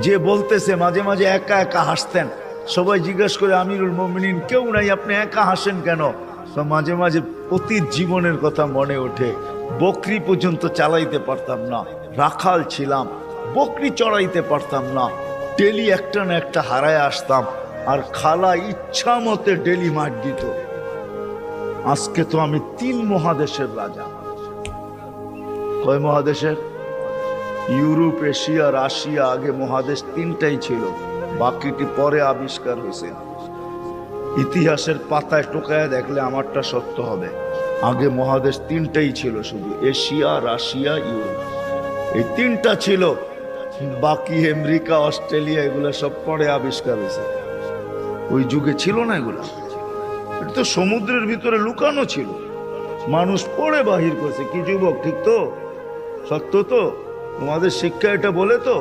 যে বলতেছে মাঝে মাঝে একা একা হাসতেন, সবাই জিজ্ঞেস করে আমিরুল মোমিনিন কেউ নাই, আপনি একা হাসেন কেন? তো মাঝে মাঝে অতীত জীবনের কথা মনে ওঠে। বকরি পর্যন্ত চালাইতে পারতাম না, রাখাল ছিলাম, বকরি চড়াইতে পারতাম না, ডেলি একটা না একটা হারায় আসতাম, আর খালা ইচ্ছা মতে ডেলি মার দিত। আজকে তো আমি 3 মহাদেশের রাজা। কয় মহাদেশের? Europe, Asia, Russia. আগে মহাদেশ 3টাই ছিল, বাকিটি পরে আবিষ্কার হয়েছে। ইতিহাসের পাতায় টোকায় দেখলে আমারটা সত্য হবে। আগে মহাদেশ 3টাই ছিল, শুধু এশিয়া, রাশিয়া, ইউরোপ, এই 3টা ছিল। বাকি আমেরিকা, অস্ট্রেলিয়া এগুলো সব পরে আবিষ্কার হয়েছে। ওই যুগে ছিল না এগুলা। এটা তো সমুদ্রের ভিতরে লুকানো ছিল, মানুষ পড়ে বাহির করেছে। কি যুবক, ঠিক তো? সত্য তো? তোমাদের শিক্ষা এটা বলে তো?